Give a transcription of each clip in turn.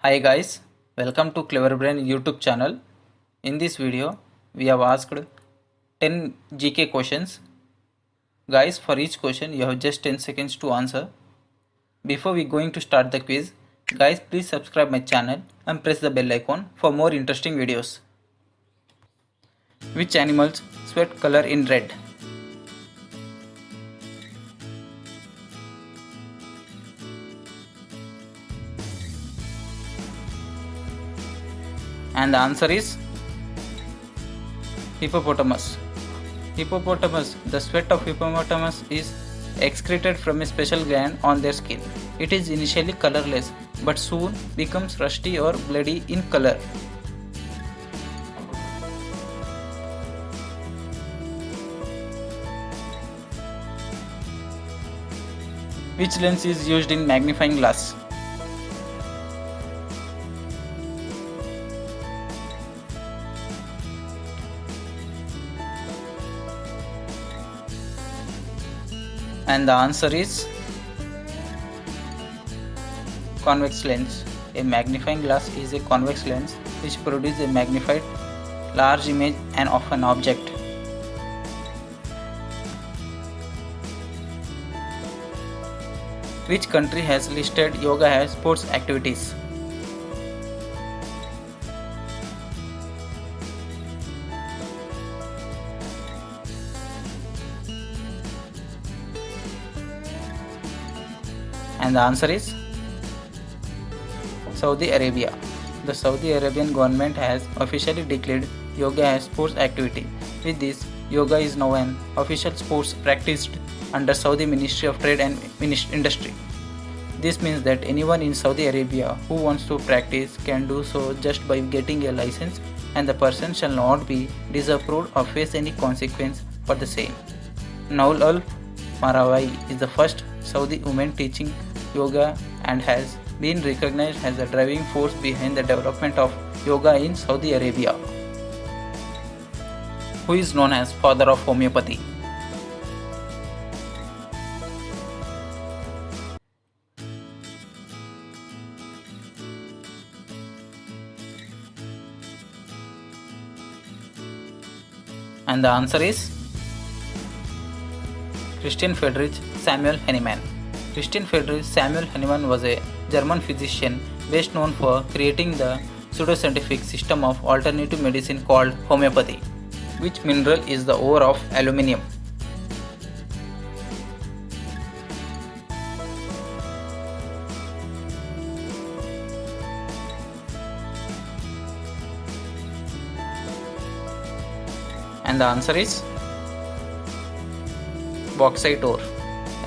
Hi guys, welcome to Clever Brain YouTube channel. In this video, we have asked 10 GK questions. Guys, for each question you have just 10 seconds to answer. Before we going to start the quiz, guys please subscribe my channel and press the bell icon for more interesting videos. Which animals sweat color in red? And the answer is hippopotamus. The sweat of hippopotamus is excreted from a special gland on their skin. It is initially colorless but soon becomes rusty or bloody in color. Which lens is used in magnifying glass? And the answer is convex lens. A magnifying glass is a convex lens which produces a magnified large image and of an object. Which country has listed yoga as sports activities? And the answer is Saudi Arabia. The Saudi Arabian government has officially declared yoga as sports activity. With this, yoga is now an official sports practiced under Saudi Ministry of Trade and Industry. This means that anyone in Saudi Arabia who wants to practice can do so just by getting a license, and the person shall not be disapproved or face any consequence for the same. Naul Al-Marawi is the first Saudi woman teaching yoga and has been recognized as the driving force behind the development of yoga in Saudi Arabia. Who is known as father of homeopathy? And the answer is Christian Friedrich Samuel Hahnemann. Christian Friedrich Samuel Hahnemann was a German physician best known for creating the pseudoscientific system of alternative medicine called homeopathy. Which mineral is the ore of aluminium? And the answer is bauxite ore.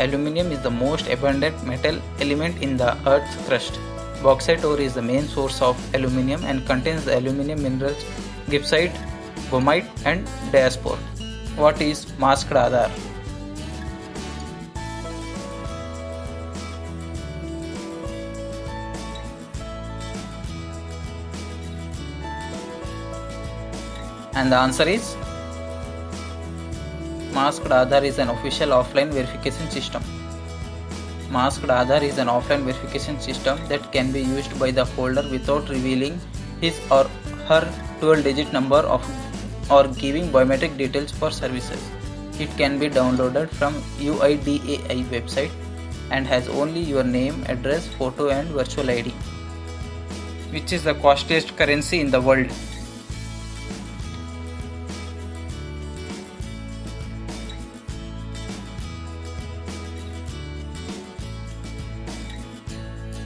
Aluminium is the most abundant metal element in the Earth's crust. Bauxite ore is the main source of aluminium and contains the aluminium minerals gibbsite, boehmite and diaspore. What is masked Aadhaar? And the answer is Masked Aadhaar is an official offline verification system. Masked Aadhaar is an offline verification system that can be used by the holder without revealing his or her 12-digit number or giving biometric details for services. It can be downloaded from UIDAI website and has only your name, address, photo and virtual ID. Which is the costliest currency in the world?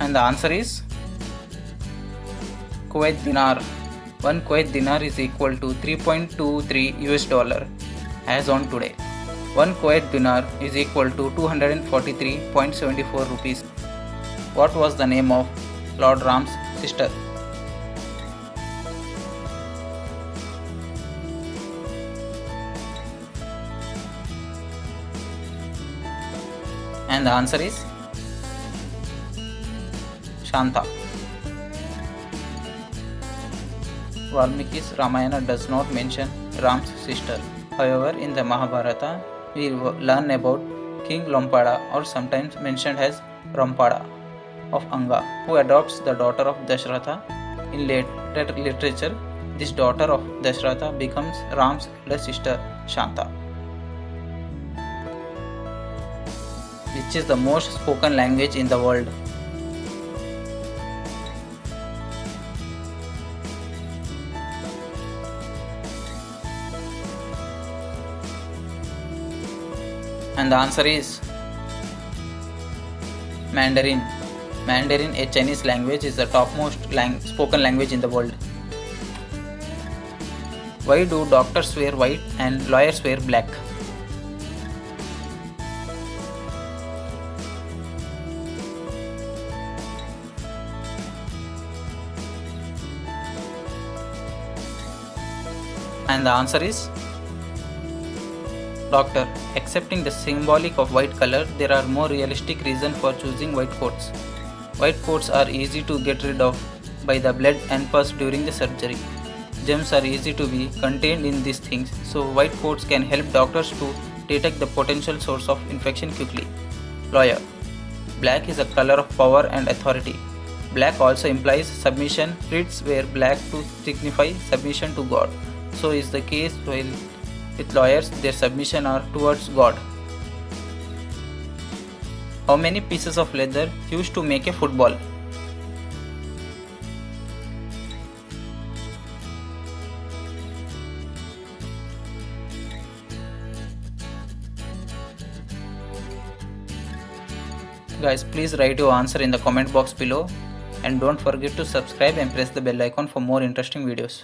And the answer is Kuwait dinar. One Kuwait dinar is equal to 3.23 US dollar as on today. One Kuwait dinar is equal to 243.74 rupees. What was the name of Lord Ram's sister? And the answer is Shanta. Valmiki's Ramayana does not mention Ram's sister. However, in the Mahabharata, we learn about King Lompada, or sometimes mentioned as Rampada. of Anga, who adopts the daughter of Dashratha. In later literature, this daughter of Dashratha becomes Ram's elder sister Shanta. Which is the most spoken language in the world? And the answer is Mandarin. Mandarin, a Chinese language, is the topmost spoken language in the world. Why do doctors wear white and lawyers wear black? And the answer is Doctor. Accepting the symbolic of white color, there are more realistic reasons for choosing white coats. White coats are easy to get rid of by the blood and pus during the surgery. Germs are easy to be contained in these things, so white coats can help doctors to detect the potential source of infection quickly. Lawyer. Black is a color of power and authority. Black also implies submission. Priests wear black to signify submission to God. So is the case while with lawyers, their submission are towards God. How many pieces of leather used to make a football? Guys, please write your answer in the comment box below and don't forget to subscribe and press the bell icon for more interesting videos.